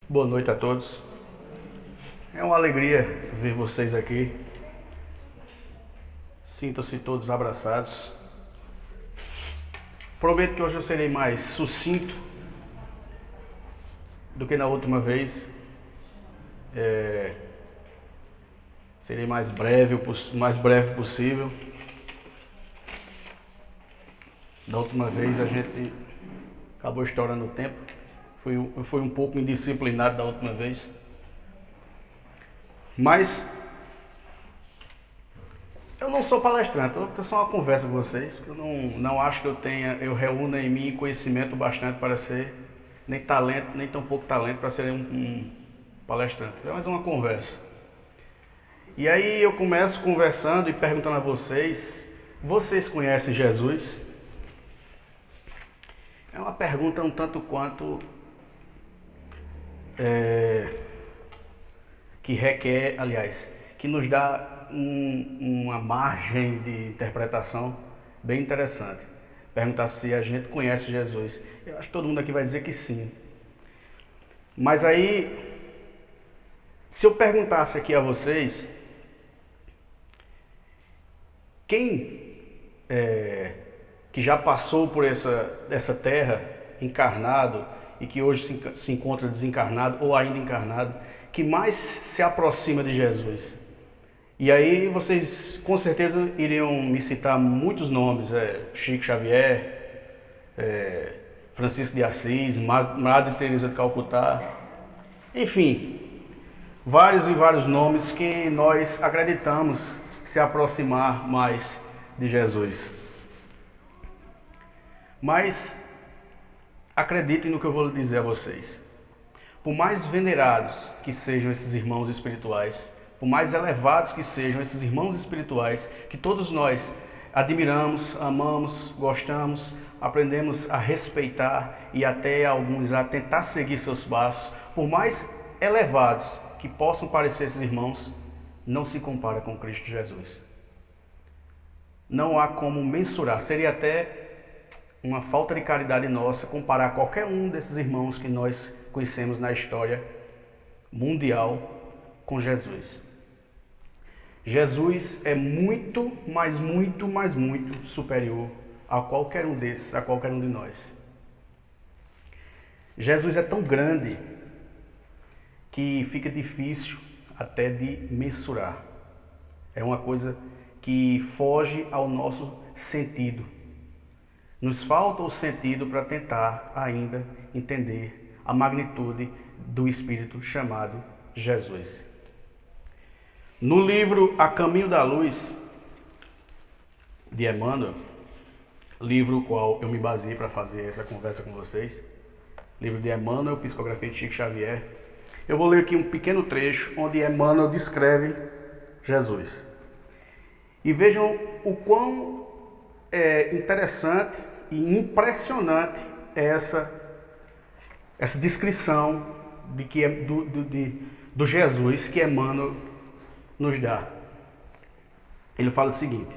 Boa noite a todos. É uma alegria ver vocês aqui. Sintam-se todos abraçados. Prometo que hoje eu serei mais sucinto do que na última vez. Serei mais breve possível. Da última vez a gente acabou estourando o tempo. Fui um pouco indisciplinado da última vez. Mas eu não sou palestrante, eu vou ter só uma conversa com vocês. Eu não acho que eu reúna em mim conhecimento bastante para ser nem talento, nem tão pouco talento para ser um palestrante. É mais uma conversa. E aí eu começo conversando e perguntando a vocês conhecem Jesus? É uma pergunta um tanto quanto que nos dá uma margem de interpretação bem interessante. Perguntar se a gente conhece Jesus. Eu acho que todo mundo aqui vai dizer que sim. Mas aí, se eu perguntasse aqui a vocês, quem que já passou por essa terra encarnado e que hoje se encontra desencarnado ou ainda encarnado, que mais se aproxima de Jesus? E aí vocês com certeza iriam me citar muitos nomes, Chico Xavier, Francisco de Assis, Madre Teresa de Calcutá, enfim, vários e vários nomes que nós acreditamos se aproximar mais de Jesus. Mas acreditem no que eu vou dizer a vocês. Por mais venerados que sejam esses irmãos espirituais, por mais elevados que sejam esses irmãos espirituais, que todos nós admiramos, amamos, gostamos, aprendemos a respeitar e até alguns a tentar seguir seus passos, por mais elevados que possam parecer esses irmãos, não se compara com Cristo Jesus. Não há como mensurar, seria até uma falta de caridade nossa comparar qualquer um desses irmãos que nós conhecemos na história mundial com Jesus. Jesus é muito, mas muito, mas muito superior a qualquer um desses, a qualquer um de nós. Jesus é tão grande que fica difícil até de mensurar. É uma coisa que foge ao nosso sentido. Nos falta o sentido para tentar ainda entender a magnitude do Espírito chamado Jesus. No livro A Caminho da Luz, de Emmanuel, livro o qual eu me baseei para fazer essa conversa com vocês, livro de Emmanuel, psicografia de Chico Xavier, eu vou ler aqui um pequeno trecho onde Emmanuel descreve Jesus. E vejam o quão interessante e impressionante é essa descrição do Jesus que Emmanuel nos dá. Ele fala o seguinte,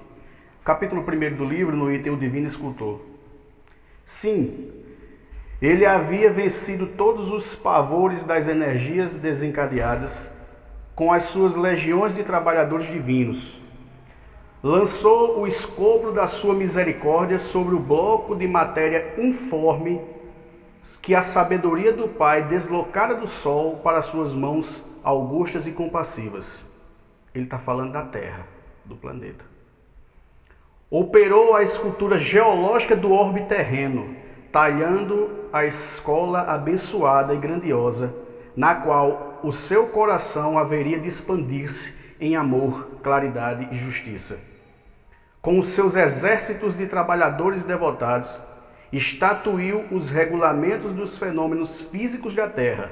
capítulo 1 do livro, no item O Divino Escultor. Sim, ele havia vencido todos os pavores das energias desencadeadas com as suas legiões de trabalhadores divinos. Lançou o escombro da sua misericórdia sobre o bloco de matéria informe que a sabedoria do Pai deslocara do sol para suas mãos augustas e compassivas. Ele está falando da Terra, do planeta. Operou a escultura geológica do orbe terreno, talhando a escola abençoada e grandiosa, na qual o seu coração haveria de expandir-se em amor, claridade e justiça. Com os seus exércitos de trabalhadores devotados, estatuiu os regulamentos dos fenômenos físicos da Terra,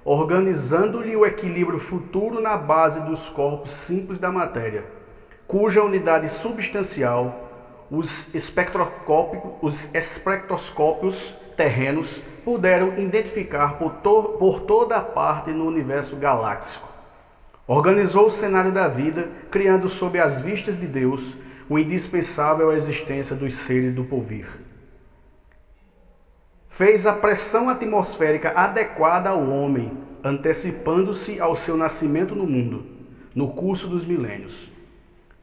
organizando-lhe o equilíbrio futuro na base dos corpos simples da matéria, cuja unidade substancial os espectroscópios terrenos puderam identificar por toda a parte no universo galáxico. Organizou o cenário da vida, criando sob as vistas de Deus o indispensável à existência dos seres do porvir. fez a pressão atmosférica adequada ao homem, antecipando-se ao seu nascimento no mundo, no curso dos milênios.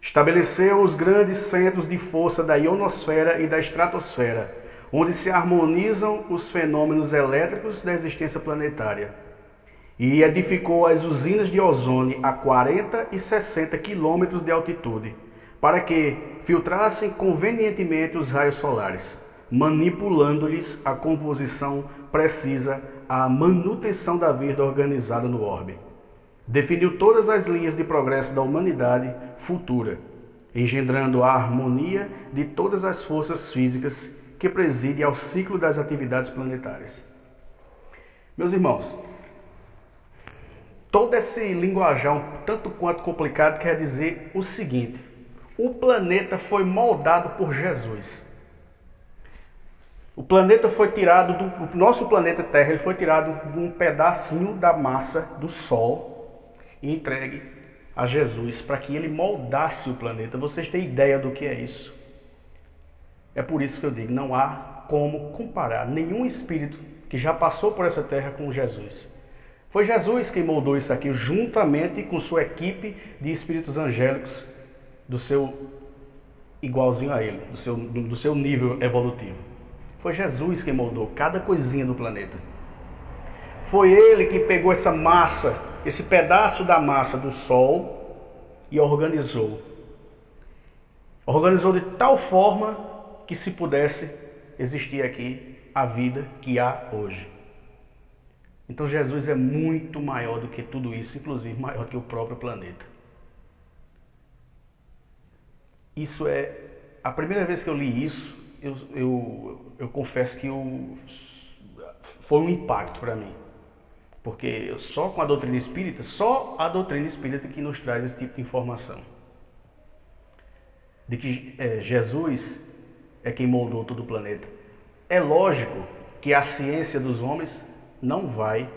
Estabeleceu os grandes centros de força da ionosfera e da estratosfera, onde se harmonizam os fenômenos elétricos da existência planetária. E edificou as usinas de ozônio a 40 e 60 quilômetros de altitude, para que filtrassem convenientemente os raios solares, manipulando-lhes a composição precisa à manutenção da vida organizada no orbe. Definiu todas as linhas de progresso da humanidade futura, engendrando a harmonia de todas as forças físicas que presidem ao ciclo das atividades planetárias. Meus irmãos, todo esse linguajar um tanto quanto complicado quer dizer o seguinte: o planeta foi moldado por Jesus. O planeta foi tirado o nosso planeta Terra, ele foi tirado de um pedacinho da massa do Sol e entregue a Jesus para que ele moldasse o planeta. Vocês têm ideia do que é isso? É por isso que eu digo, não há como comparar nenhum espírito que já passou por essa terra com Jesus. Foi Jesus quem moldou isso aqui, juntamente com sua equipe de espíritos angélicos do seu igualzinho a ele, do seu nível evolutivo. Foi Jesus quem moldou cada coisinha do planeta. Foi ele que pegou essa massa, esse pedaço da massa do Sol e organizou. Organizou de tal forma que se pudesse existir aqui a vida que há hoje. Então Jesus é muito maior do que tudo isso, inclusive maior que o próprio planeta. Isso é... A primeira vez que eu li isso, eu confesso que foi um impacto para mim. Porque só com a doutrina espírita, só a doutrina espírita que nos traz esse tipo de informação. De que Jesus é quem moldou todo o planeta. É lógico que a ciência dos homens não vai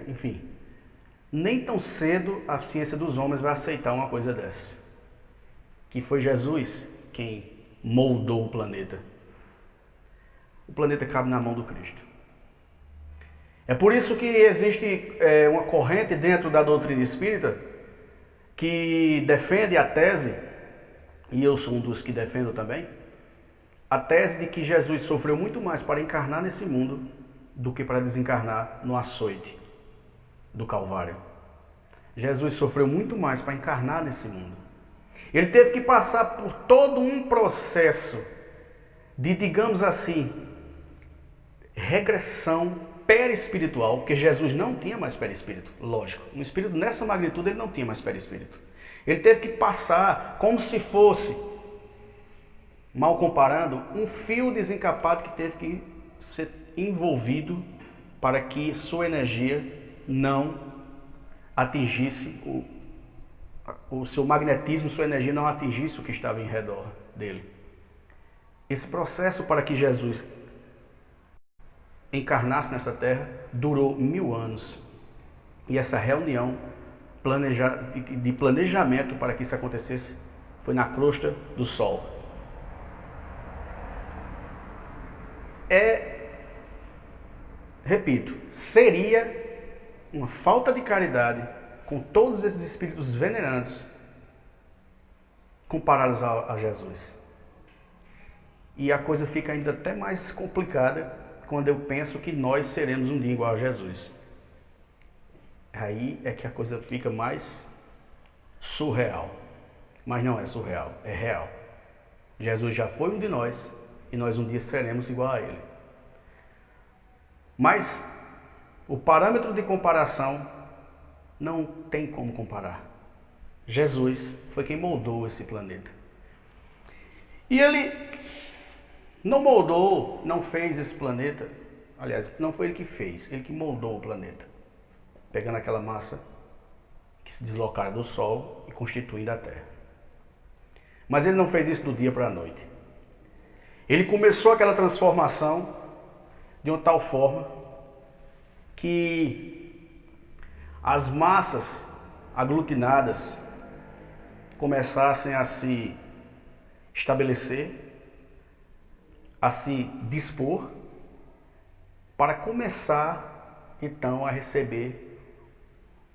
enfim, nem tão cedo a ciência dos homens vai aceitar uma coisa dessa. Que foi Jesus quem moldou o planeta. O planeta cabe na mão do Cristo. É por isso que existe uma corrente dentro da doutrina espírita que defende a tese, e eu sou um dos que defendo também, a tese de que Jesus sofreu muito mais para encarnar nesse mundo do que para desencarnar no açoite do Calvário. Jesus sofreu muito mais para encarnar nesse mundo. Ele teve que passar por todo um processo de, digamos assim, regressão perispiritual, porque Jesus não tinha mais perispírito, lógico. Um espírito nessa magnitude ele não tinha mais perispírito. Ele teve que passar como se fosse, mal comparando, um fio desencapado que teve que ser envolvido para que sua energia não atingisse o seu magnetismo, sua energia não atingisse o que estava em redor dele. Esse processo para que Jesus encarnasse nessa terra durou 1000 anos. E essa reunião de planejamento para que isso acontecesse foi na crosta do Sol. Repito, seria uma falta de caridade com todos esses espíritos venerantes comparados a Jesus. E a coisa fica ainda até mais complicada quando eu penso que nós seremos um dia igual a Jesus. Aí é que a coisa fica mais surreal. Mas não é surreal, é real. Jesus já foi um de nós e nós um dia seremos igual a ele. Mas o parâmetro de comparação não tem como comparar. Jesus foi quem moldou esse planeta. E ele não moldou, não fez esse planeta. Aliás, não foi ele que fez, ele que moldou o planeta. Pegando aquela massa que se deslocara do Sol e constituindo a Terra. Mas ele não fez isso do dia para a noite. Ele começou aquela transformação de uma tal forma que as massas aglutinadas começassem a se estabelecer, a se dispor para começar então a receber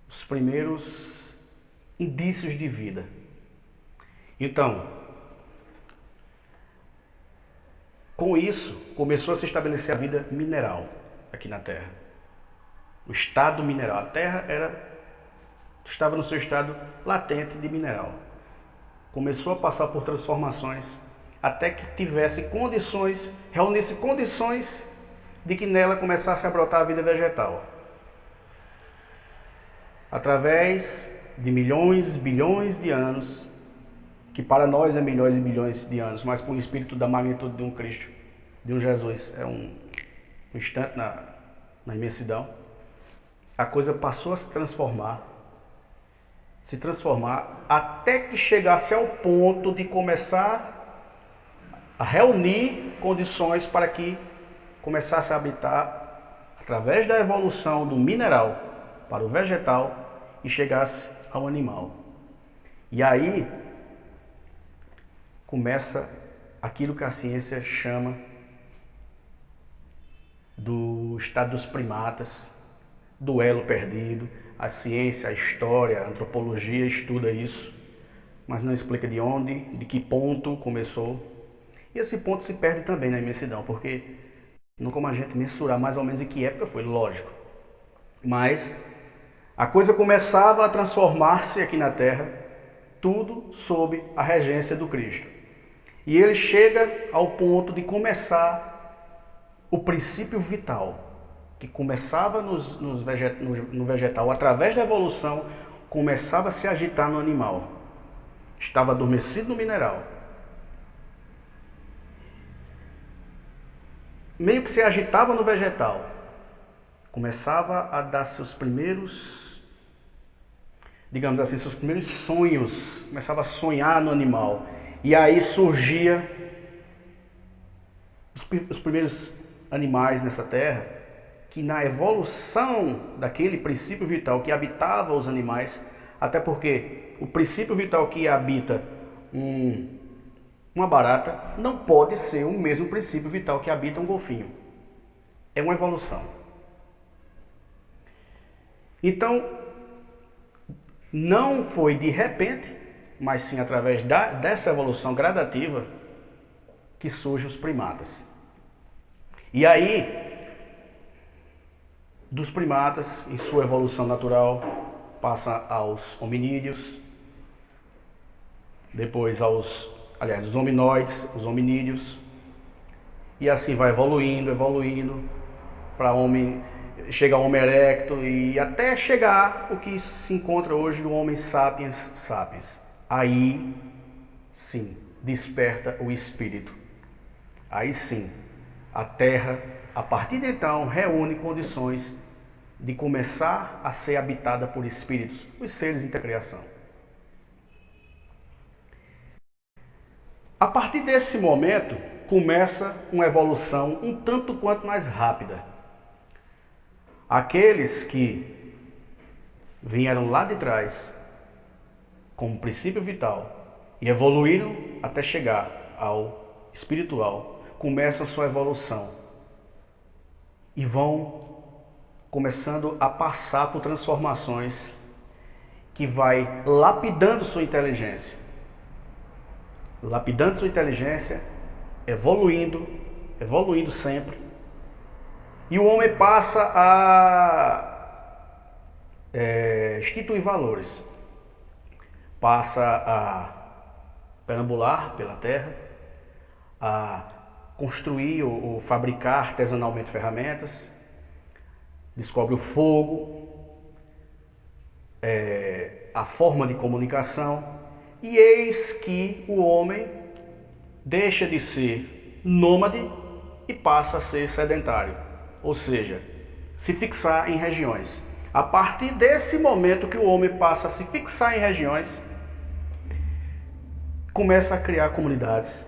os primeiros indícios de vida. Então, com isso, começou a se estabelecer a vida mineral aqui na Terra. O estado mineral. A Terra estava no seu estado latente de mineral. Começou a passar por transformações até que tivesse condições, reunisse condições de que nela começasse a brotar a vida vegetal. Através de milhões, bilhões de anos, que para nós é milhões e bilhões de anos, mas para um espírito da magnitude de um Cristo, de um Jesus, é um instante na imensidão, a coisa passou a se transformar, até que chegasse ao ponto de começar a reunir condições para que começasse a habitar, através da evolução do mineral para o vegetal, e chegasse ao animal. E aí começa aquilo que a ciência chama do estado dos primatas, do elo perdido. A ciência, a história, a antropologia estuda isso, mas não explica de onde, de que ponto começou. E esse ponto se perde também na imensidão, porque não como a gente mensurar mais ou menos em que época foi, lógico. Mas a coisa começava a transformar-se aqui na Terra, tudo sob a regência do Cristo. E ele chega ao ponto de começar o princípio vital, que começava no vegetal, através da evolução, começava a se agitar no animal. Estava adormecido no mineral. Meio que se agitava no vegetal. Começava a dar seus primeiros, digamos assim, seus primeiros sonhos. Começava a sonhar no animal. E aí surgia os primeiros animais nessa terra, que na evolução daquele princípio vital que habitava os animais, até porque o princípio vital que habita uma barata não pode ser o mesmo princípio vital que habita um golfinho. É uma evolução. Então, não foi de repente, mas sim através dessa evolução gradativa que surgem os primatas. E aí, dos primatas, em sua evolução natural, passa aos hominídeos, depois os hominoides, os hominídeos, e assim vai evoluindo, para homem, chega ao Homo erecto, e até chegar o que se encontra hoje no Homo sapiens sapiens. Aí sim, desperta o espírito. Aí sim, a Terra, a partir de então, reúne condições de começar a ser habitada por espíritos, os seres da criação. A partir desse momento, começa uma evolução um tanto quanto mais rápida. Aqueles que vieram lá de trás, como princípio vital, e evoluíram até chegar ao espiritual, começam sua evolução e vão começando a passar por transformações que vai lapidando sua inteligência, evoluindo sempre, e o homem passa a instituir valores, passa a perambular pela terra, a construir ou fabricar artesanalmente ferramentas, descobre o fogo, a forma de comunicação, e eis que o homem deixa de ser nômade e passa a ser sedentário, ou seja, se fixar em regiões. A partir desse momento que o homem passa a se fixar em regiões, começa a criar comunidades,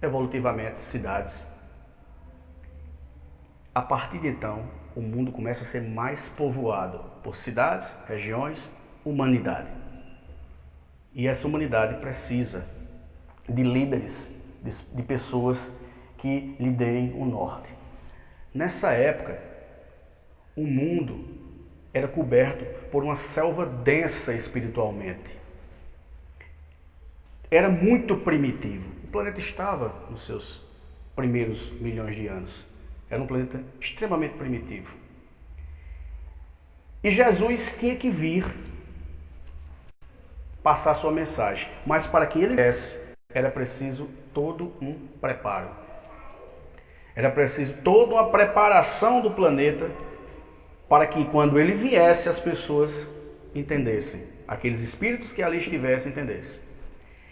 evolutivamente cidades. A partir de então, o mundo começa a ser mais povoado por cidades, regiões, humanidade. E essa humanidade precisa de líderes, de pessoas que lhe deem o norte. Nessa época, o mundo era coberto por uma selva densa espiritualmente. Era muito primitivo. O planeta estava nos seus primeiros milhões de anos. Era um planeta extremamente primitivo. E Jesus tinha que vir passar sua mensagem. Mas para que ele viesse, era preciso todo um preparo. Era preciso toda uma preparação do planeta para que quando ele viesse as pessoas entendessem. Aqueles espíritos que ali estivessem entendessem.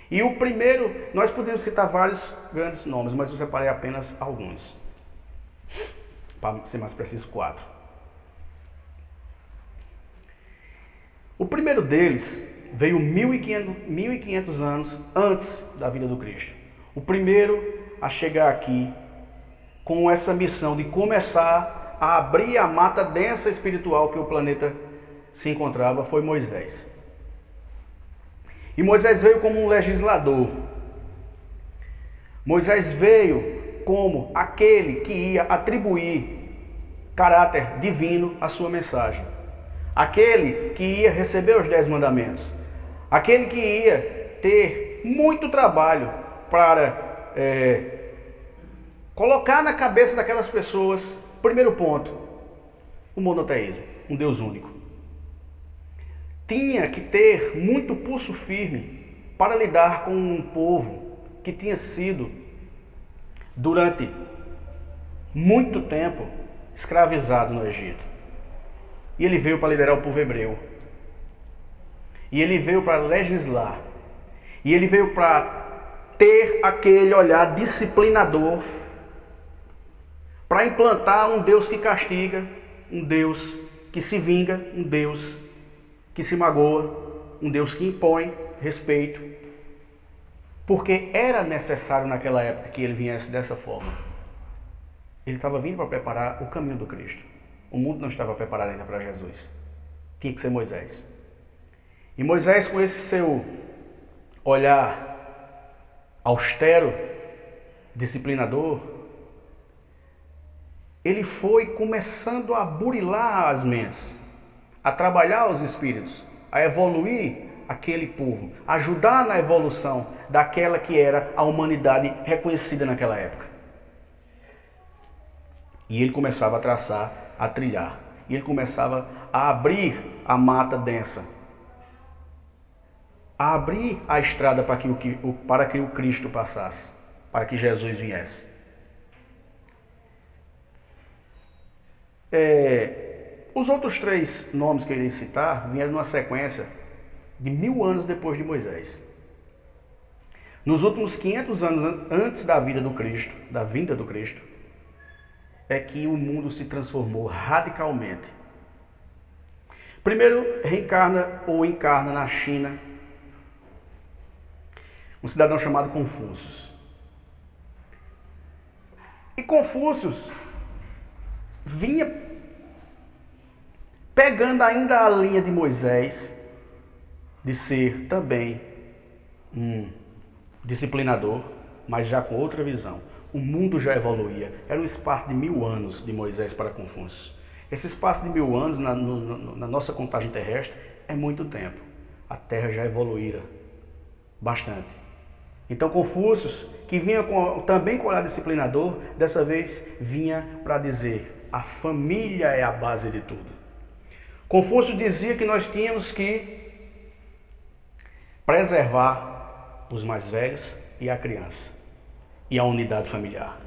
E o primeiro, nós podemos citar vários grandes nomes, mas eu separei apenas alguns. Para ser mais preciso, 4. O primeiro deles veio 1500 anos antes da vinda do Cristo. O primeiro a chegar aqui com essa missão de começar a abrir a mata densa espiritual que o planeta se encontrava foi Moisés. E Moisés veio como um legislador. Moisés veio como aquele que ia atribuir caráter divino à sua mensagem. Aquele que ia receber os 10 mandamentos. Aquele que ia ter muito trabalho para colocar na cabeça daquelas pessoas, primeiro ponto, o monoteísmo, um Deus único. Tinha que ter muito pulso firme para lidar com um povo que tinha sido, durante muito tempo, escravizado no Egito. E ele veio para liderar o povo hebreu. E ele veio para legislar. E ele veio para ter aquele olhar disciplinador, para implantar um Deus que castiga, um Deus que se vinga, um Deus que se magoa, um Deus que impõe respeito, porque era necessário naquela época que ele viesse dessa forma. Ele estava vindo para preparar o caminho do Cristo. O mundo não estava preparado ainda para Jesus. Tinha que ser Moisés. E Moisés, com esse seu olhar austero, disciplinador, ele foi começando a burilar as mentes, a trabalhar os espíritos, a evoluir aquele povo, ajudar na evolução daquela que era a humanidade reconhecida naquela época. E ele começava a traçar, a trilhar. E ele começava a abrir a mata densa, a abrir a estrada para que o Cristo passasse, para que Jesus viesse. Os outros 3 nomes que eu irei citar vieram numa sequência de 1000 anos depois de Moisés. Nos últimos 500 anos antes da vida do Cristo, da vinda do Cristo, é que o mundo se transformou radicalmente. Primeiro encarna na China um cidadão chamado Confúcio. E Confúcio vinha pegando ainda a linha de Moisés, de ser também um disciplinador, mas já com outra visão. O mundo já evoluía. Era um espaço de 1000 anos de Moisés para Confúcio. Esse espaço de 1000 anos na nossa contagem terrestre é muito tempo. A Terra já evoluíra bastante. Então Confúcio, que vinha também com o olhar disciplinador, dessa vez vinha para dizer: a família é a base de tudo. Confúcio dizia que nós tínhamos que preservar os mais velhos e a criança, e a unidade familiar.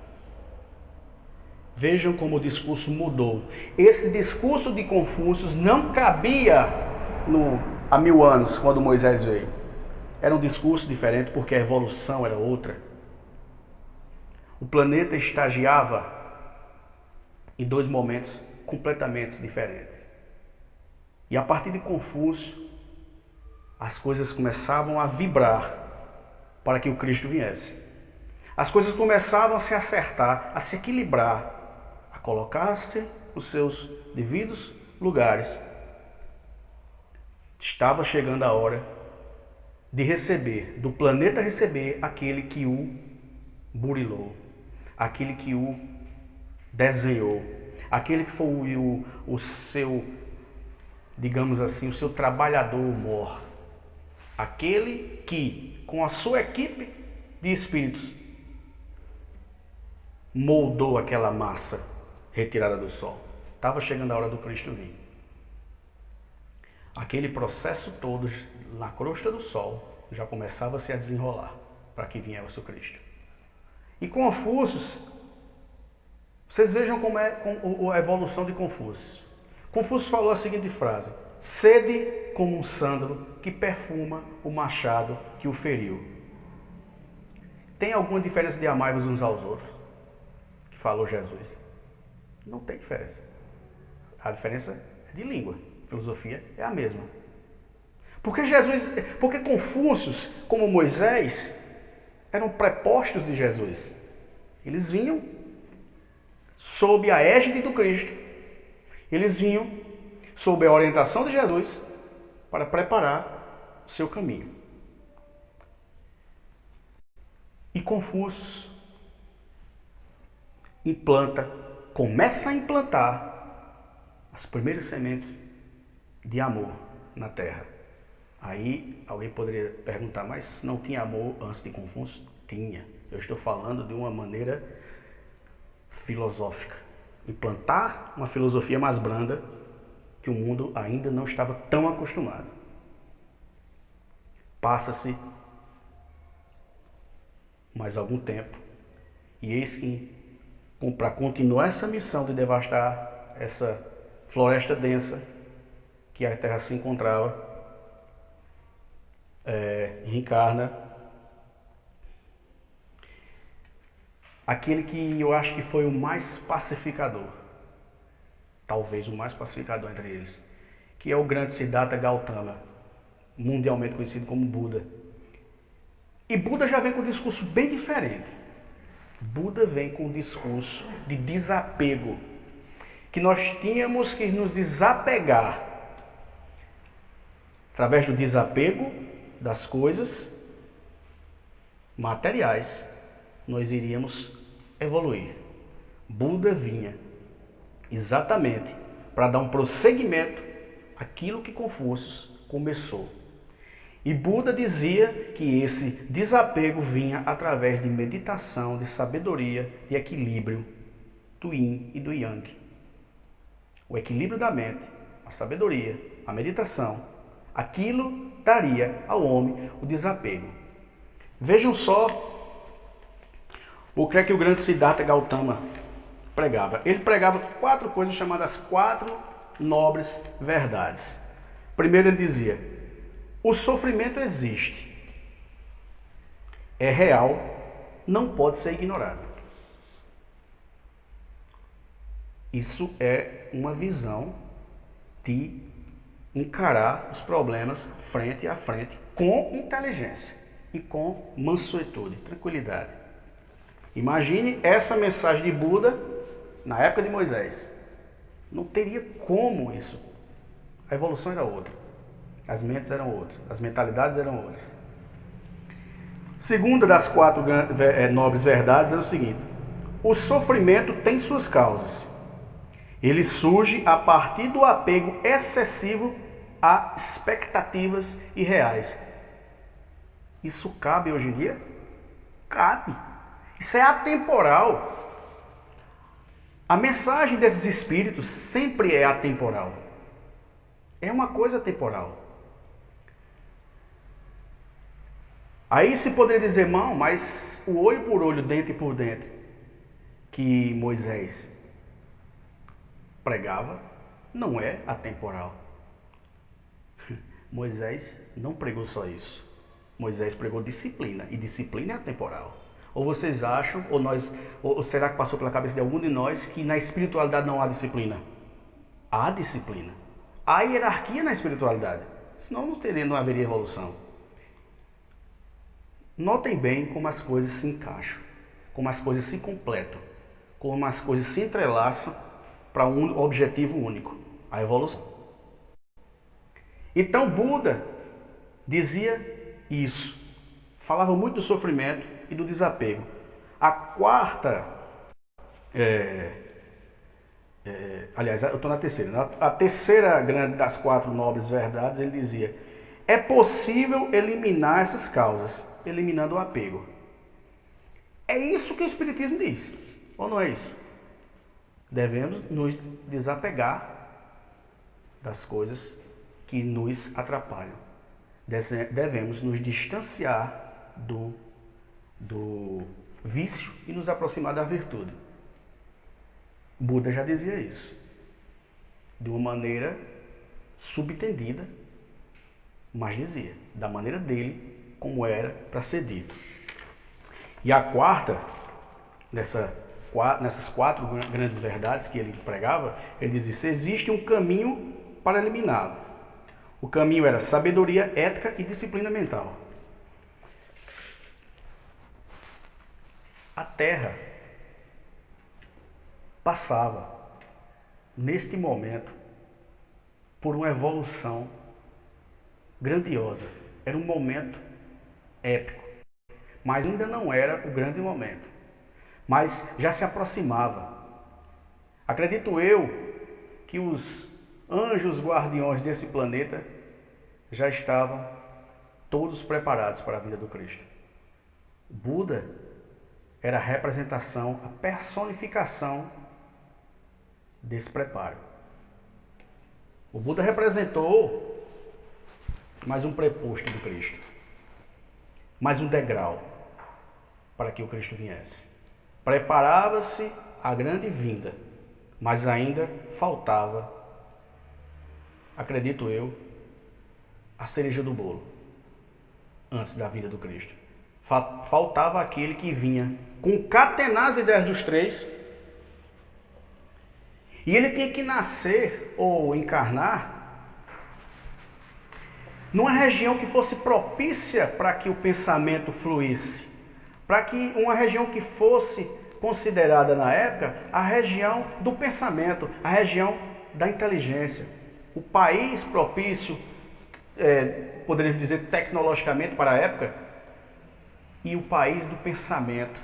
Vejam como o discurso mudou. Esse discurso de Confúcio não cabia há 1000 anos, quando Moisés veio. Era um discurso diferente porque a evolução era outra. O planeta estagiava em 2 momentos completamente diferentes. E a partir de Confúcio, as coisas começavam a vibrar para que o Cristo viesse. As coisas começavam a se acertar, a se equilibrar, a colocar-se nos seus devidos lugares. Estava chegando a hora de receber, do planeta receber aquele que o burilou. aquele que o desenhou, aquele que foi o seu, digamos assim, o seu trabalhador mor, aquele que, com a sua equipe de espíritos, moldou aquela massa retirada do sol. Estava chegando a hora do Cristo vir. Aquele processo todo na crosta do sol já começava a se desenrolar para que viesse o Cristo. E Confúcio, vocês vejam como é a evolução de Confúcio. Confúcio falou a seguinte frase: sede como um sândalo que perfuma o machado que o feriu. Tem alguma diferença de amar-vos uns aos outros? Que falou Jesus. Não tem diferença. A diferença é de língua. A filosofia é a mesma. Porque Confúcio, como Moisés, eram prepostos de Jesus. Eles vinham sob a égide do Cristo. Eles vinham sob a orientação de Jesus para preparar o seu caminho. E Confúcio começa a implantar as primeiras sementes de amor na terra. Aí alguém poderia perguntar, mas não tinha amor antes de Confúcio? Tinha. Eu estou falando de uma maneira filosófica. Implantar uma filosofia mais branda que o mundo ainda não estava tão acostumado. Passa-se mais algum tempo e eis que, para continuar essa missão de devastar essa floresta densa que a terra se encontrava, reencarna aquele que eu acho que foi o mais pacificador, talvez o mais pacificador entre eles, que é o grande Siddhartha Gautama, mundialmente conhecido como Buda. E Buda já vem com um discurso bem diferente. Buda vem com um discurso de desapego, que nós tínhamos que nos desapegar. Através do desapego das coisas materiais, nós iríamos evoluir. Buda vinha exatamente para dar um prosseguimento àquilo que Confúcio começou. E Buda dizia que esse desapego vinha através de meditação, de sabedoria, de equilíbrio do Yin e do Yang. O equilíbrio da mente, a sabedoria, a meditação, aquilo daria ao homem o desapego. Vejam só o que é que o grande Siddhartha Gautama pregava. Ele pregava 4 coisas chamadas 4 nobres verdades. Primeiro ele dizia: o sofrimento existe, é real, não pode ser ignorado. Isso é uma visão de encarar os problemas frente a frente com inteligência e com mansuetude, tranquilidade. Imagine essa mensagem de Buda na época de Moisés. Não teria como isso. A evolução era outra. As mentes eram outras. As mentalidades eram outras. Segunda das 4 nobres verdades é o seguinte: o sofrimento tem suas causas. Ele surge a partir do apego excessivo a expectativas irreais. Isso cabe hoje em dia? Cabe. Isso é atemporal. A mensagem desses espíritos sempre é atemporal. É uma coisa temporal. Aí se poderia dizer, não, mas o olho por olho, dente por dente, que Moisés pregava, não é atemporal. Moisés não pregou só isso. Moisés pregou disciplina, e disciplina é atemporal. Ou vocês acham, ou será que passou pela cabeça de algum de nós que na espiritualidade não há disciplina? Há disciplina. Há hierarquia na espiritualidade. Senão não haveria evolução. Notem bem como as coisas se encaixam, como as coisas se completam, como as coisas se entrelaçam para um objetivo único, a evolução. Então Buda dizia isso, falava muito do sofrimento e do desapego. A quarta Aliás, eu estou na terceira. A terceira grande das 4 nobres verdades, ele dizia: é possível eliminar essas causas, eliminando o apego. É isso que o Espiritismo diz, ou não é isso? Devemos nos desapegar das coisas que nos atrapalham. Devemos nos distanciar do vício e nos aproximar da virtude. Buda já dizia isso, de uma maneira subtendida, mas dizia, da maneira dele, como era para ser dito. E a quarta, nessas 4 grandes verdades que ele pregava, ele dizia: se existe um caminho para eliminá-lo. O caminho era sabedoria, ética e disciplina mental. A Terra passava, neste momento, por uma evolução grandiosa. Era um momento épico, mas ainda não era o grande momento. Mas já se aproximava. Acredito eu que os anjos guardiões desse planeta já estavam todos preparados para a vinda do Cristo. Buda era a representação, a personificação desse preparo. O Buda representou mais um preposto do Cristo, mais um degrau para que o Cristo viesse. Preparava-se a grande vinda, mas ainda faltava, acredito eu, a cereja do bolo antes da vinda do Cristo. Faltava aquele que vinha concatenar as ideias dos 3, e ele tinha que nascer ou encarnar numa região que fosse propícia para que o pensamento fluísse, para que uma região que fosse considerada na época a região do pensamento, a região da inteligência, o país propício, poderíamos dizer tecnologicamente para a época, e o país do pensamento.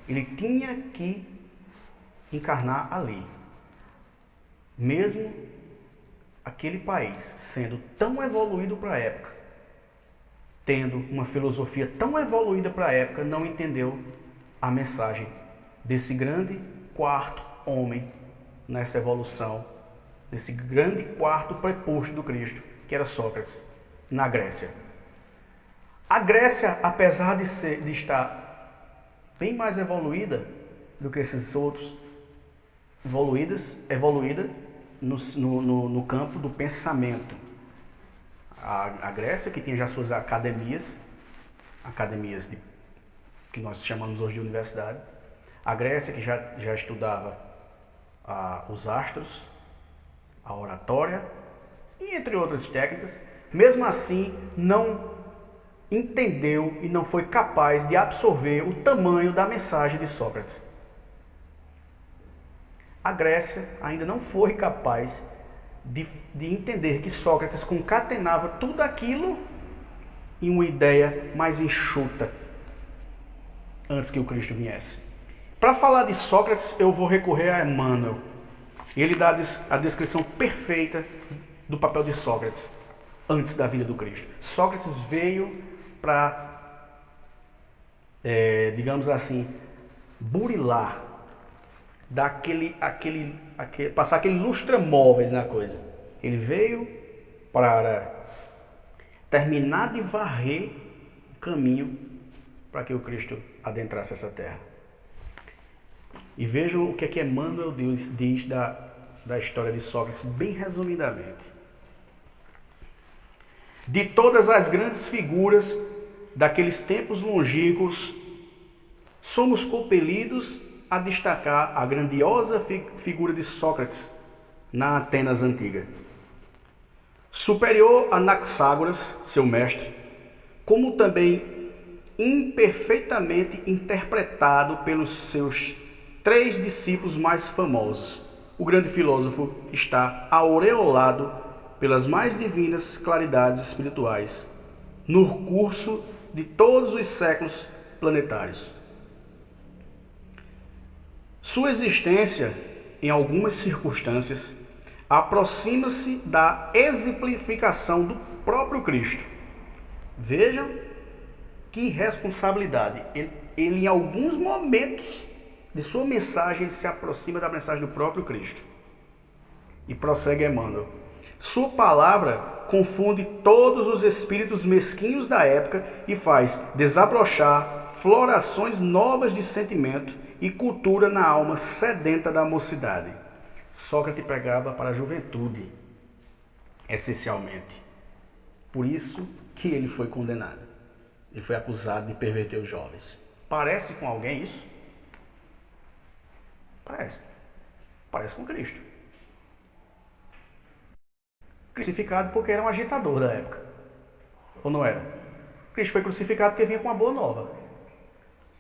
Ele tinha que encarnar ali. Mesmo aquele país sendo tão evoluído para a época, tendo uma filosofia tão evoluída para a época, não entendeu a mensagem desse grande 4º homem nessa evolução, desse grande 4º preposto do Cristo, que era Sócrates, na Grécia. A Grécia, apesar de estar bem mais evoluída do que esses outros, evoluída no campo do pensamento. A Grécia, que tinha já suas academias que nós chamamos hoje de universidade. A Grécia, que já estudava os astros, a oratória, e entre outras técnicas, mesmo assim não entendeu e não foi capaz de absorver o tamanho da mensagem de Sócrates. A Grécia ainda não foi capaz de entender que Sócrates concatenava tudo aquilo em uma ideia mais enxuta antes que o Cristo viesse. Para falar de Sócrates, eu vou recorrer a Emmanuel. Ele dá a descrição perfeita do papel de Sócrates antes da vinda do Cristo. Sócrates veio para, digamos assim, burilar, dar passar aquele lustramóveis na coisa. Ele veio para terminar de varrer o caminho para que o Cristo adentrasse essa terra. E vejam o que é que Emmanuel diz da história de Sócrates, bem resumidamente. De todas as grandes figuras daqueles tempos longínquos, somos compelidos a destacar a grandiosa figura de Sócrates na Atenas antiga. Superior a Anaxágoras, seu mestre, como também imperfeitamente interpretado pelos seus 3 discípulos mais famosos. O grande filósofo está aureolado pelas mais divinas claridades espirituais no curso de todos os séculos planetários. Sua existência, em algumas circunstâncias, aproxima-se da exemplificação do próprio Cristo. Vejam que responsabilidade. Ele, em alguns momentos de sua mensagem, ele se aproxima da mensagem do próprio Cristo. E prossegue Emmanuel. Sua palavra confunde todos os espíritos mesquinhos da época e faz desabrochar florações novas de sentimento e cultura na alma sedenta da mocidade. Sócrates pregava para a juventude, essencialmente. Por isso que ele foi condenado. Ele foi acusado de perverter os jovens. Parece com alguém isso? Parece. Parece com Cristo. Crucificado porque era um agitador da época. Ou não era? Cristo foi crucificado porque vinha com uma boa nova.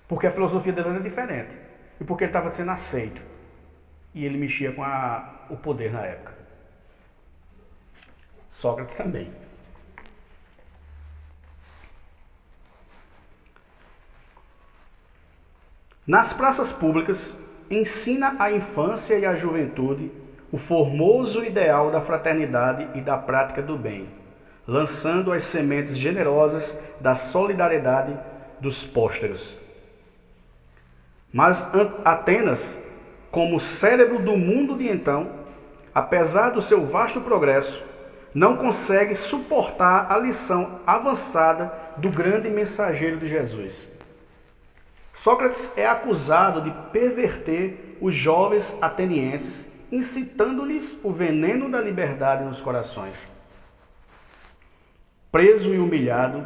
Porque a filosofia dele era diferente. E porque ele estava sendo aceito. E ele mexia com o poder na época. Sócrates também. Nas praças públicas, ensina à infância e à juventude o formoso ideal da fraternidade e da prática do bem, lançando as sementes generosas da solidariedade dos pósteros. Mas Atenas, como cérebro do mundo de então, apesar do seu vasto progresso, não consegue suportar a lição avançada do grande mensageiro de Jesus. Sócrates é acusado de perverter os jovens atenienses, incitando-lhes o veneno da liberdade nos corações. Preso e humilhado,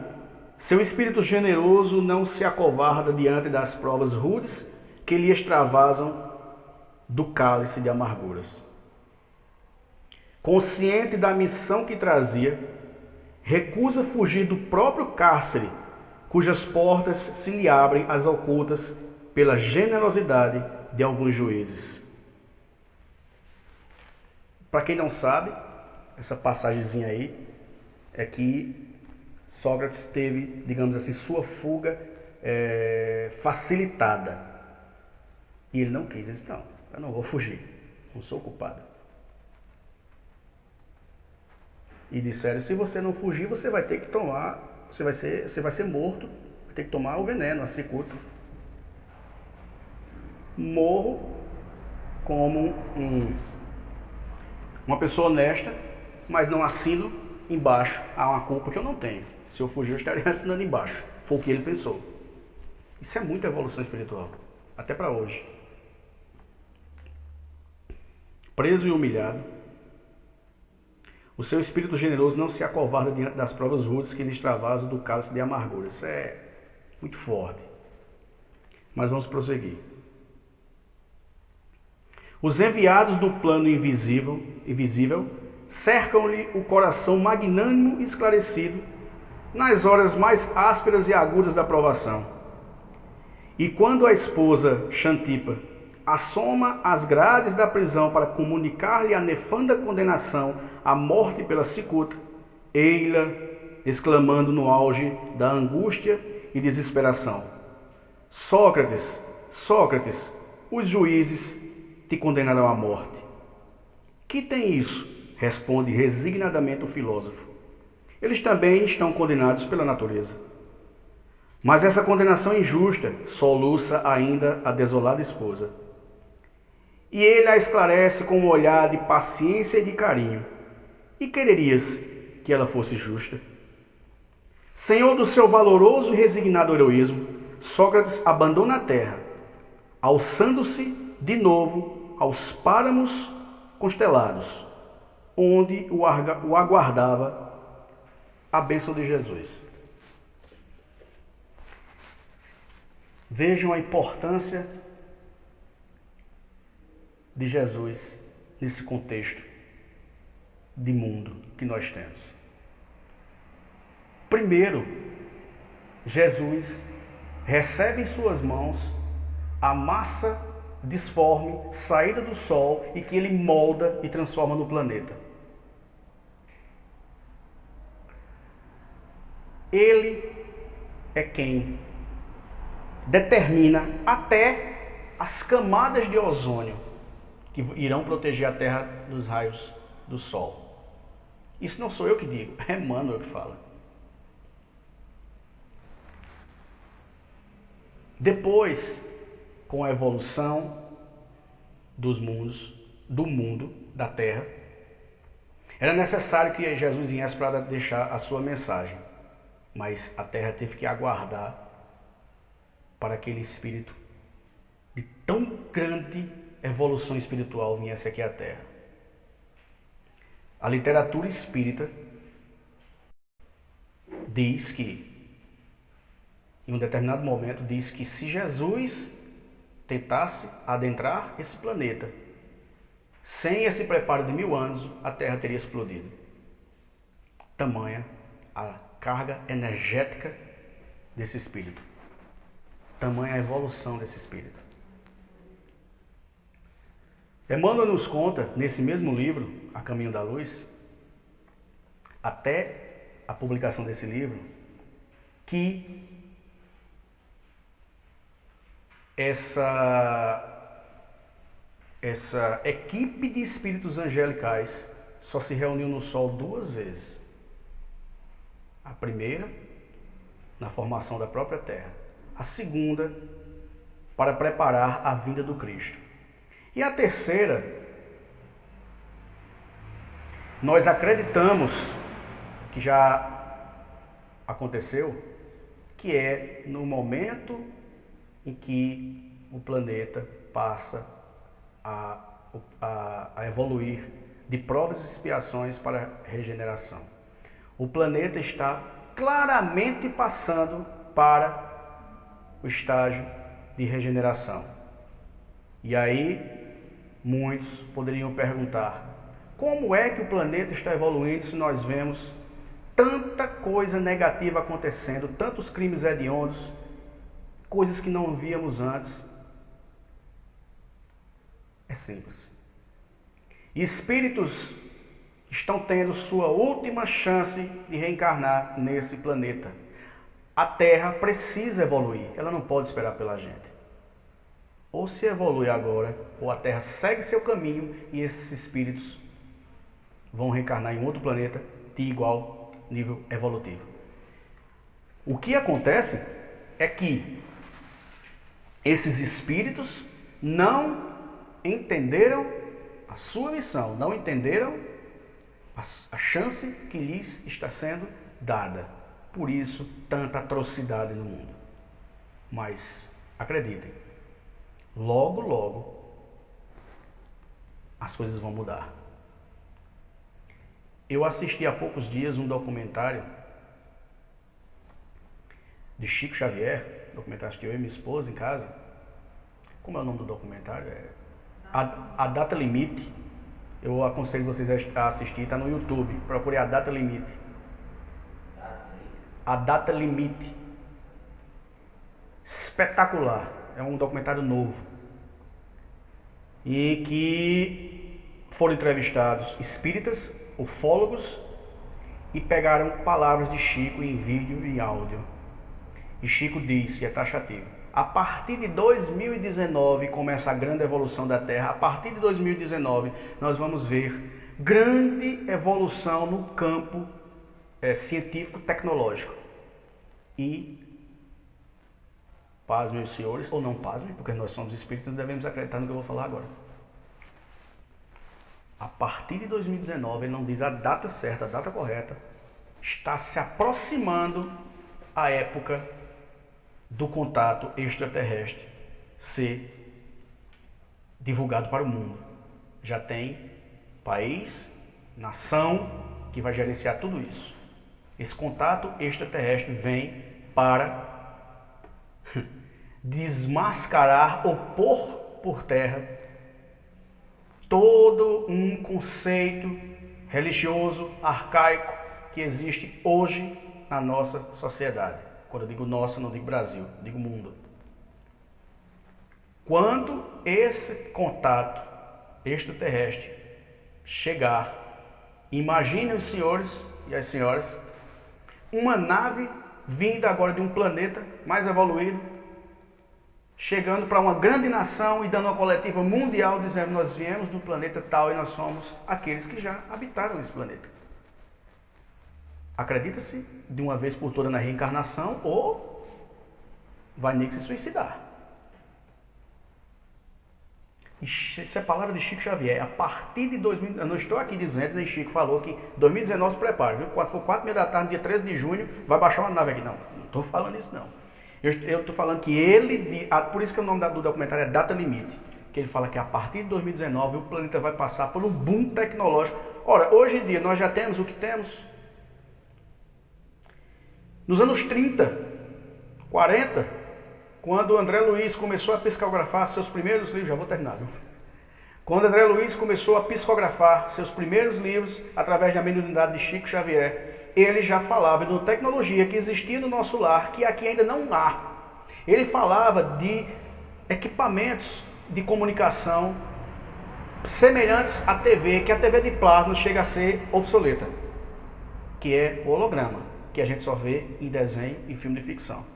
seu espírito generoso não se acovarda diante das provas rudes que lhe extravasam do cálice de amarguras. Consciente da missão que trazia, recusa fugir do próprio cárcere, cujas portas se lhe abrem às ocultas pela generosidade de alguns juízes. Para quem não sabe, essa passagemzinha aí é que Sócrates teve, digamos assim, sua fuga facilitada. E ele não quis, ele disse, não, eu não vou fugir, não sou culpado. E disseram, se você não fugir, você vai ter que tomar, você vai ser morto, vai ter que tomar o veneno, a cicuta. Morro como uma pessoa honesta, mas não assino embaixo há uma culpa que eu não tenho. Se eu fugir, eu estaria assinando embaixo. Foi o que ele pensou. Isso é muita evolução espiritual, até para hoje. Preso e humilhado, o seu espírito generoso não se acovarda diante das provas rudes que lhe extravasam do cálice de amargura. Isso é muito forte. Mas vamos prosseguir. Os enviados do plano invisível cercam-lhe o coração magnânimo e esclarecido nas horas mais ásperas e agudas da provação. E quando a esposa Xantipa assoma as grades da prisão para comunicar-lhe a nefanda condenação à morte pela cicuta, ei-la exclamando no auge da angústia e desesperação: Sócrates, Sócrates, os juízes te condenarão à morte. Que tem isso? Responde resignadamente o filósofo. Eles também estão condenados pela natureza. Mas essa condenação injusta soluça ainda a desolada esposa. E ele a esclarece com um olhar de paciência e de carinho. E quererias que ela fosse justa? Senhor do seu valoroso e resignado heroísmo, Sócrates abandona a terra, alçando-se de novo aos páramos constelados, onde o aguardava a bênção de Jesus. Vejam a importância de Jesus nesse contexto de mundo que nós temos. Primeiro, Jesus recebe em suas mãos a massa disforme, saída do Sol e que ele molda e transforma no planeta. Ele é quem determina até as camadas de ozônio que irão proteger a Terra dos raios do Sol. Isso não sou eu que digo, é Emmanuel que fala. Depois, com a evolução dos mundos, do mundo, da Terra, era necessário que Jesus viesse para deixar a sua mensagem. Mas a Terra teve que aguardar para aquele espírito de tão grande evolução espiritual viesse aqui à Terra. A literatura espírita diz que, em um determinado momento, diz que se Jesus tentasse adentrar esse planeta, sem esse preparo de 1000 anos, a Terra teria explodido. Tamanha a carga energética desse espírito. Tamanha a evolução desse espírito. Emmanuel nos conta, nesse mesmo livro, A Caminho da Luz, até a publicação desse livro, que essa equipe de espíritos angelicais só se reuniu no Sol 2 vezes. A primeira, na formação da própria Terra. A segunda, para preparar a vinda do Cristo. E a terceira, nós acreditamos que já aconteceu, que é no momento em que o planeta passa a evoluir de provas e expiações para regeneração. O planeta está claramente passando para o estágio de regeneração. E aí, muitos poderiam perguntar, como é que o planeta está evoluindo se nós vemos tanta coisa negativa acontecendo, tantos crimes hediondos, coisas que não víamos antes? É simples. Espíritos estão tendo sua última chance de reencarnar nesse planeta. A Terra precisa evoluir, ela não pode esperar pela gente. Ou se evolui agora, ou a Terra segue seu caminho e esses espíritos vão reencarnar em outro planeta de igual nível evolutivo. O que acontece é que esses espíritos não entenderam a sua missão, não entenderam a chance que lhes está sendo dada. Por isso, tanta atrocidade no mundo. Mas, acreditem, logo, logo, as coisas vão mudar. Eu assisti há poucos dias um documentário de Chico Xavier, documentário assisti eu e minha esposa em casa. Como é o nome do documentário? A Data Limite. Eu aconselho vocês a assistir, está no YouTube. Procure A Data Limite. A Data Limite. Espetacular. É um documentário novo. E que foram entrevistados espíritas, ufólogos, e pegaram palavras de Chico em vídeo e em áudio. E Chico disse, é taxativo, a partir de 2019 começa a grande evolução da Terra. A partir de 2019 nós vamos ver grande evolução no campo científico-tecnológico. E, pasmem os senhores, ou não pasmem, porque nós somos espíritas e devemos acreditar no que eu vou falar agora. A partir de 2019, ele não diz a data certa, a data correta, está se aproximando a época do contato extraterrestre ser divulgado para o mundo. Já tem país, nação que vai gerenciar tudo isso. Esse contato extraterrestre vem para desmascarar ou pôr por terra todo um conceito religioso, arcaico, que existe hoje na nossa sociedade. Quando eu digo nossa, não digo Brasil, digo mundo. Quando esse contato extraterrestre chegar, imaginem os senhores e as senhoras, uma nave vinda agora de um planeta mais evoluído, chegando para uma grande nação e dando uma coletiva mundial, dizendo: nós viemos do planeta tal e nós somos aqueles que já habitaram esse planeta. Acredita-se de uma vez por todas na reencarnação ou vai nem que se suicidar. Isso é a palavra de Chico Xavier. A partir de 2000, eu não estou aqui dizendo, nem Chico falou que 2019 se prepare, viu? Quando for 4h30 da tarde, dia 13 de junho, vai baixar uma nave aqui. Não estou falando isso não. Eu estou falando que ele, por isso que o nome do documentário é Data Limite, que ele fala que a partir de 2019 o planeta vai passar por um boom tecnológico. Ora, hoje em dia nós já temos o que temos. Nos anos 30, 40, quando André Luiz começou a psicografar seus primeiros livros, já vou terminar, viu? Quando André Luiz começou a psicografar seus primeiros livros através da mediunidade de Chico Xavier, ele já falava de uma tecnologia que existia no nosso lar, que aqui ainda não há. Ele falava de equipamentos de comunicação semelhantes à TV, que a TV de plasma chega a ser obsoleta, que é o holograma, que a gente só vê em desenho e filme de ficção.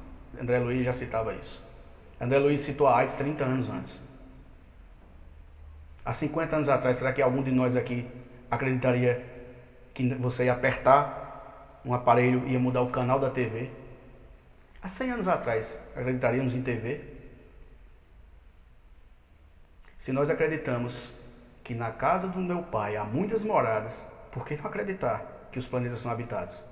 André Luiz já citava isso. André Luiz citou a AIDS 30 anos antes. Há 50 anos atrás, será que algum de nós aqui acreditaria que você ia apertar um aparelho e ia mudar o canal da TV? Há 100 anos atrás, acreditaríamos em TV? Se nós acreditamos que na casa do meu pai há muitas moradas, por que não acreditar que os planetas são habitados?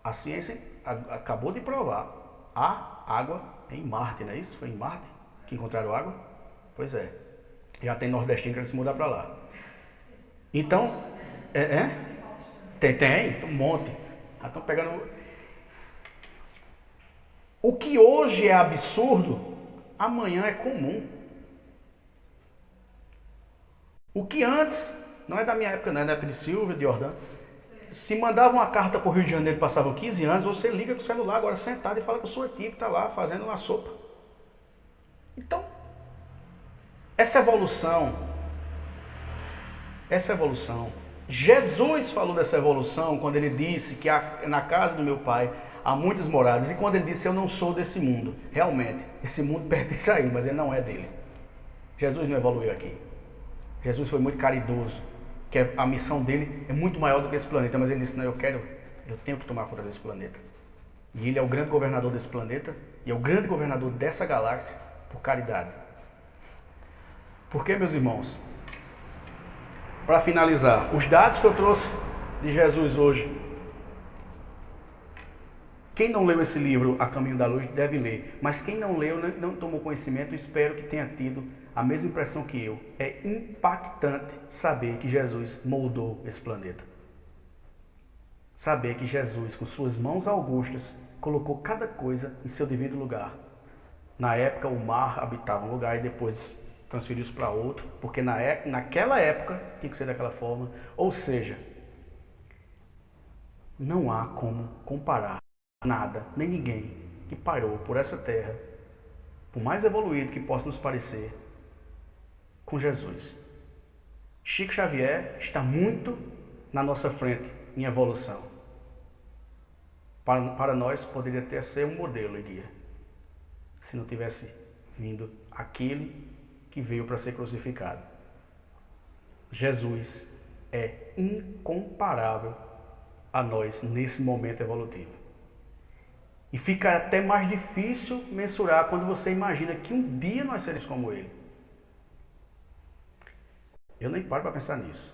A ciência acabou de provar. Há água em Marte, não é isso? Foi em Marte que encontraram água? Pois é. Já tem nordestino querendo se mudar para lá. Então, Tem um monte. Já estão pegando. O que hoje é absurdo, amanhã é comum. O que antes, não é da minha época, não é da época de Silvia, de Jordão. Se mandava uma carta para o Rio de Janeiro, passavam 15 anos, você liga com o celular agora sentado e fala com a sua tia que está lá fazendo uma sopa. Então, essa evolução, Jesus falou dessa evolução quando ele disse que na casa do meu pai há muitas moradas, e quando ele disse: eu não sou desse mundo. Realmente, esse mundo pertence a ele, mas ele não é dele. Jesus não evoluiu aqui. Jesus foi muito caridoso, que a missão dele é muito maior do que esse planeta, mas ele disse: não, eu tenho que tomar conta desse planeta. E ele é o grande governador desse planeta, e é o grande governador dessa galáxia, por caridade. Por que, meus irmãos? Para finalizar, os dados que eu trouxe de Jesus hoje, quem não leu esse livro, A Caminho da Luz, deve ler. Mas quem não leu, não tomou conhecimento, espero que tenha tido a mesma impressão que eu. É impactante saber que Jesus moldou esse planeta. Saber que Jesus, com suas mãos augustas, colocou cada coisa em seu devido lugar. Na época, o mar habitava um lugar e depois transferiu isso para outro, porque naquela época tinha que ser daquela forma. Ou seja, não há como comparar nada, nem ninguém que parou por essa terra, por mais evoluído que possa nos parecer, com Jesus. Chico Xavier está muito na nossa frente em evolução. Para nós poderia até ser um modelo e guia, se não tivesse vindo aquele que veio para ser crucificado. Jesus é incomparável a nós nesse momento evolutivo. E fica até mais difícil mensurar quando você imagina que um dia nós seremos como ele. Eu nem paro para pensar nisso.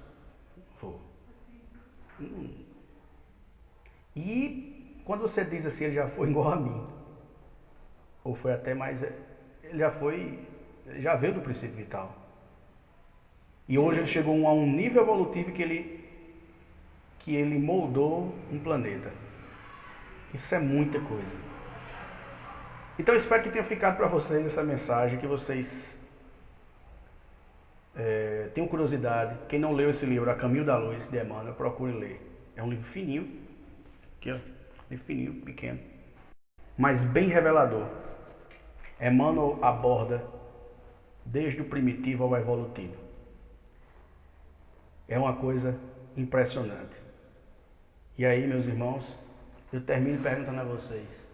E quando você diz assim, ele já foi igual a mim, ou foi até mais, ele já veio do princípio vital. E hoje ele chegou a um nível evolutivo que ele moldou um planeta. Isso é muita coisa. Então eu espero que tenha ficado para vocês essa mensagem, que vocês tenham curiosidade. Quem não leu esse livro, A Caminho da Luz, de Emmanuel, procure ler. É um livro fininho, aqui ó, livro fininho, pequeno, mas bem revelador. Emmanuel aborda desde o primitivo ao evolutivo. É uma coisa impressionante. E aí, meus irmãos, eu termino perguntando a vocês,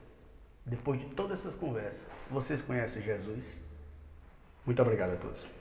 depois de todas essas conversas, vocês conhecem Jesus? Muito obrigado a todos.